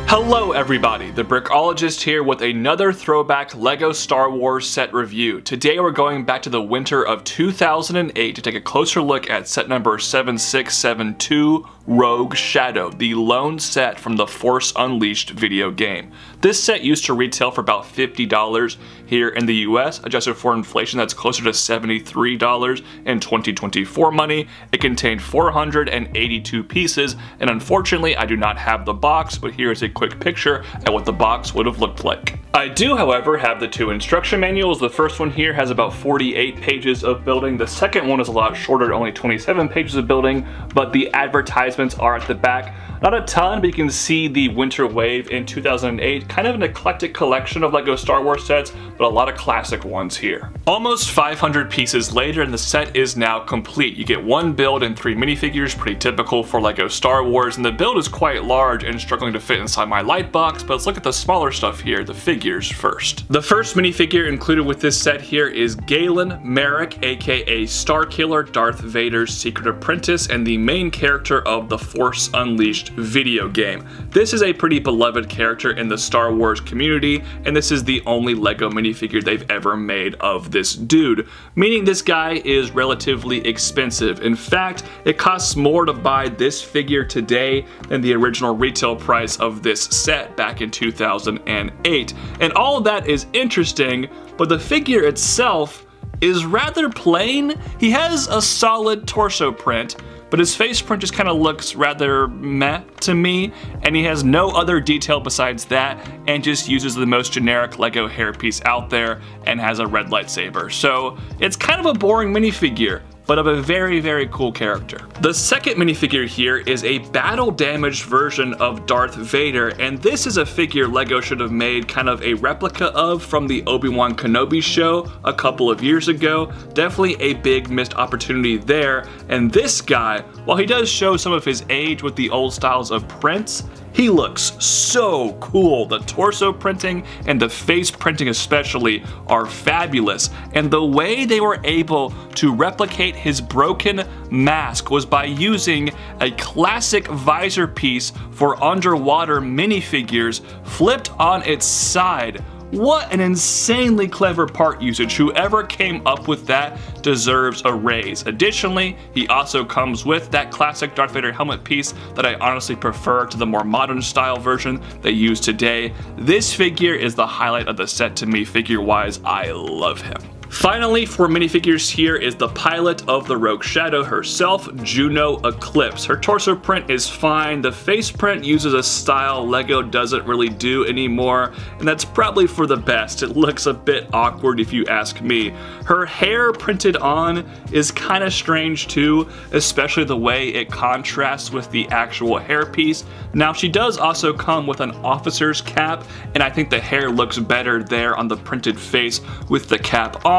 Hello everybody, the Brickologist here with another throwback LEGO Star Wars set review. Today we're going back to the winter of 2008 to take a closer look at set number 7672, Rogue Shadow, the lone set from the Force Unleashed video game. This set used to retail for about $50 here in the US, adjusted for inflation that's closer to $73 in 2024 money. It contained 482 pieces, and unfortunately I do not have the box, but here is a quick picture at what the box would have looked like. I do, however, have the two instruction manuals. The first one here has about 48 pages of building. The second one is a lot shorter, only 27 pages of building, but the advertisements are at the back. Not a ton, but you can see the winter wave in 2008. Kind of an eclectic collection of LEGO Star Wars sets, but a lot of classic ones here. Almost 500 pieces later and the set is now complete. You get one build and 3 minifigures, pretty typical for LEGO Star Wars, and the build is quite large and struggling to fit inside my light box, but let's look at the smaller stuff here, the figures first. The first minifigure included with this set here is Galen Merrick, aka Starkiller, Darth Vader's secret apprentice and the main character of the Force Unleashed video game. This is a pretty beloved character in the Star Wars community, and this is the only LEGO minifigure they've ever made of this dude, meaning this guy is relatively expensive. In fact, it costs more to buy this figure today than the original retail price of this set back in 2008. And all of that is interesting, but the figure itself is rather plain. He has a solid torso print, but his face print just kind of looks rather meh to me, and he has no other detail besides that, and just uses the most generic LEGO hairpiece out there and has a red lightsaber. So it's kind of a boring minifigure, but of a very, very cool character. The second minifigure here is a battle-damaged version of Darth Vader, and this is a figure LEGO should have made kind of a replica of from the Obi-Wan Kenobi show a couple of years ago. Definitely a big missed opportunity there, and this guy, while he does show some of his age with the old styles of prints, he looks so cool. The torso printing and the face printing especially are fabulous, and the way they were able to replicate his broken mask was by using a classic visor piece for underwater minifigures flipped on its side. What an insanely clever part usage. Whoever came up with that deserves a raise. Additionally, he also comes with that classic Darth Vader helmet piece that I honestly prefer to the more modern style version they use today. This figure is the highlight of the set to me figure-wise. I love him. Finally, for minifigures here is the pilot of the Rogue Shadow herself, Juno Eclipse. Her torso print is fine. The face print uses a style LEGO doesn't really do anymore, and that's probably for the best. It looks a bit awkward if you ask me. Her hair printed on is kind of strange too, especially the way it contrasts with the actual hairpiece. Now, she does also come with an officer's cap, and I think the hair looks better there on the printed face with the cap on.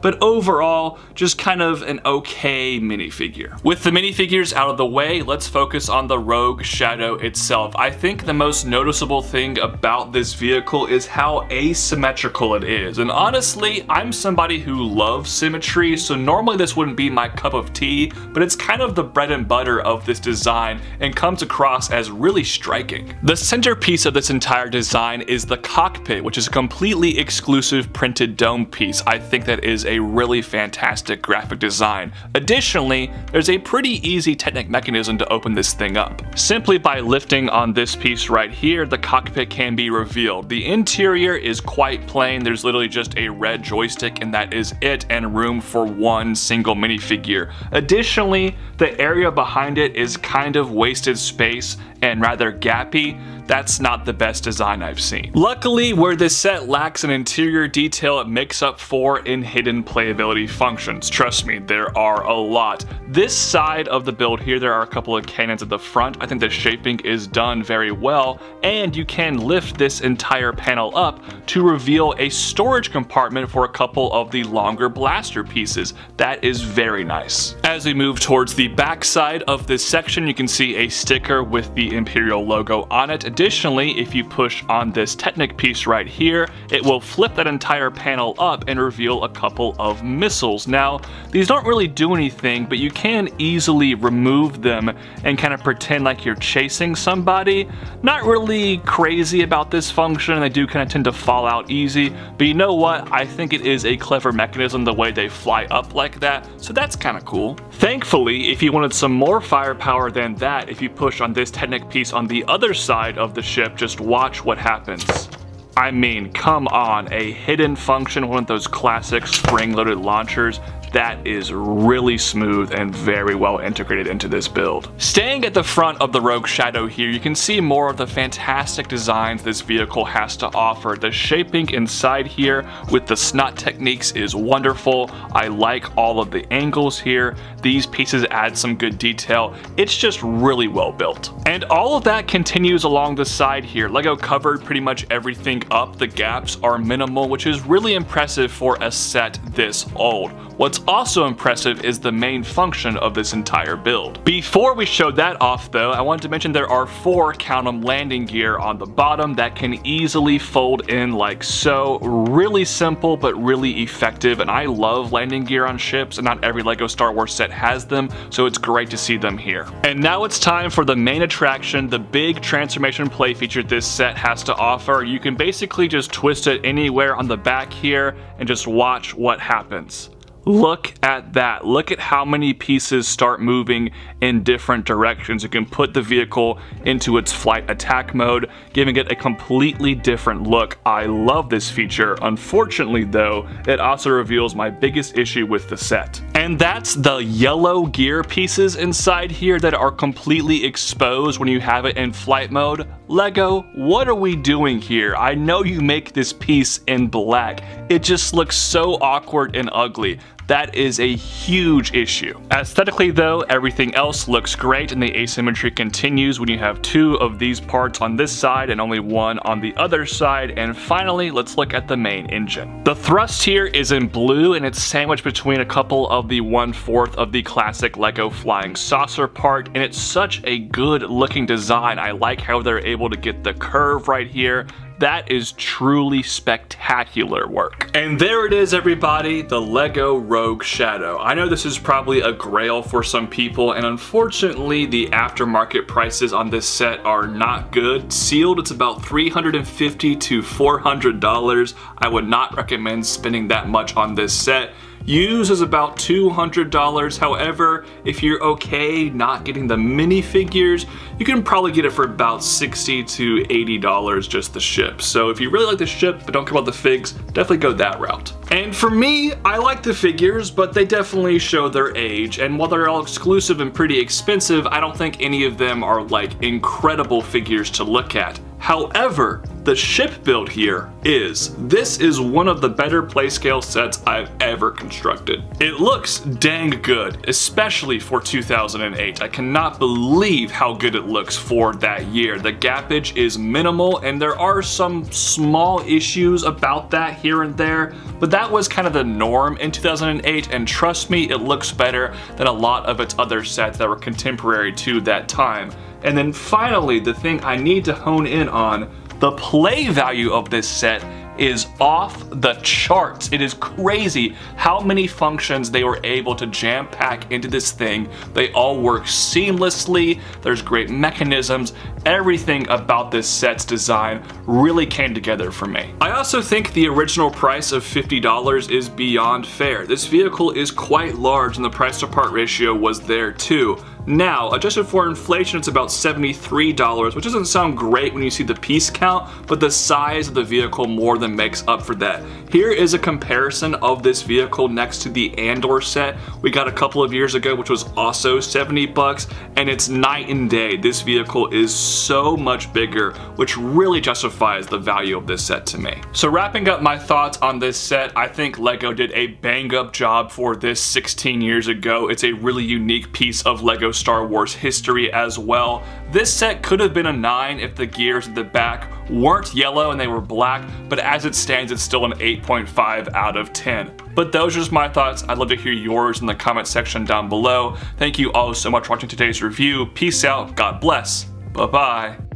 But overall, just kind of an okay minifigure. With the minifigures out of the way, let's focus on the Rogue Shadow itself. I think the most noticeable thing about this vehicle is how asymmetrical it is. And honestly, I'm somebody who loves symmetry, so normally this wouldn't be my cup of tea, but it's kind of the bread and butter of this design and comes across as really striking. The centerpiece of this entire design is the cockpit, which is a completely exclusive printed dome piece. I think that is a really fantastic graphic design. Additionally, there's a pretty easy technic mechanism to open this thing up. Simply by lifting on this piece right here, the cockpit can be revealed. The interior is quite plain. There's literally just a red joystick and that is it, and room for one single minifigure. Additionally, the area behind it is kind of wasted space and rather gappy. That's not the best design I've seen. Luckily, where this set lacks an interior detail, it makes up for in hidden playability functions. Trust me, there are a lot. This side of the build here, there are a couple of cannons at the front. I think the shaping is done very well, and you can lift this entire panel up to reveal a storage compartment for a couple of the longer blaster pieces. That is very nice. As we move towards the back side of this section, you can see a sticker with the Imperial logo on it. Additionally, if you push on this Technic piece right here, it will flip that entire panel up and reveal a couple of missiles. Now, these don't really do anything, but you can easily remove them and kind of pretend like you're chasing somebody. Not really crazy about this function, they do kind of tend to fall out easy, but you know what? I think it is a clever mechanism the way they fly up like that, so that's kind of cool. Thankfully, if you wanted some more firepower than that, if you push on this Technic piece on the other side of the ship, just watch what happens. I mean, come on, a hidden function, one of those classic spring-loaded launchers. That is really smooth and very well integrated into this build. Staying at the front of the Rogue Shadow here, you can see more of the fantastic designs this vehicle has to offer. The shaping inside here with the snot techniques is wonderful. I like all of the angles here. These pieces add some good detail. It's just really well built. And all of that continues along the side here. LEGO covered pretty much everything up. The gaps are minimal, which is really impressive for a set this old. What's also impressive is the main function of this entire build. Before we show that off though, I wanted to mention there are 4, count 'em, landing gear on the bottom that can easily fold in like so. Really simple but really effective, and I love landing gear on ships, and not every LEGO Star Wars set has them, so it's great to see them here. And now it's time for the main attraction, the big transformation play feature this set has to offer. You can basically just twist it anywhere on the back here and just watch what happens. Look at that. Look at how many pieces start moving in different directions. You can put the vehicle into its flight attack mode, giving it a completely different look. I love this feature. Unfortunately though, it also reveals my biggest issue with the set. And that's the yellow gear pieces inside here that are completely exposed when you have it in flight mode. LEGO, what are we doing here? I know you make this piece in black. It just looks so awkward and ugly. That is a huge issue. Aesthetically though, everything else looks great, and the asymmetry continues when you have 2 of these parts on this side and only 1 on the other side. And finally, let's look at the main engine. The thrust here is in blue, and it's sandwiched between a couple of the 1/4 of the classic LEGO flying saucer part, and it's such a good looking design. I like how they're able to get the curve right here. That is truly spectacular work. And there it is, everybody, the LEGO Rogue Shadow. I know this is probably a grail for some people, and unfortunately the aftermarket prices on this set are not good. Sealed, it's about $350 to $400. I would not recommend spending that much on this set. Used is about $200. However, if you're okay not getting the minifigures, you can probably get it for about $60 to $80 just the ship. So if you really like the ship but don't care about the figs, definitely go that route. And for me, I like the figures, but they definitely show their age. And while they're all exclusive and pretty expensive, I don't think any of them are like incredible figures to look at. However, the ship build here is. This is one of the better playscale sets I've ever constructed. It looks dang good, especially for 2008. I cannot believe how good it looks for that year. The gappage is minimal, and there are some small issues about that here and there, but that was kind of the norm in 2008, and trust me, it looks better than a lot of its other sets that were contemporary to that time. And then finally, the thing I need to hone in on, the play value of this set is off the charts. It is crazy how many functions they were able to jam pack into this thing. They all work seamlessly. There's great mechanisms. Everything about this set's design really came together for me. I also think the original price of $50 is beyond fair. This vehicle is quite large, and the price to part ratio was there too. Now, adjusted for inflation, it's about $73, which doesn't sound great when you see the piece count, but the size of the vehicle more than makes up for that. Here is a comparison of this vehicle next to the Andor set we got a couple of years ago, which was also 70 bucks, and it's night and day. This vehicle is so much bigger, which really justifies the value of this set to me. So wrapping up my thoughts on this set, I think LEGO did a bang-up job for this 16 years ago. It's a really unique piece of LEGO Star Wars history as well. This set could have been a 9 if the gears at the back weren't yellow and they were black, but as it stands, it's still an 8.5 out of 10. But those are just my thoughts. I'd love to hear yours in the comment section down below. Thank you all so much for watching today's review. Peace out, God bless, bye-bye.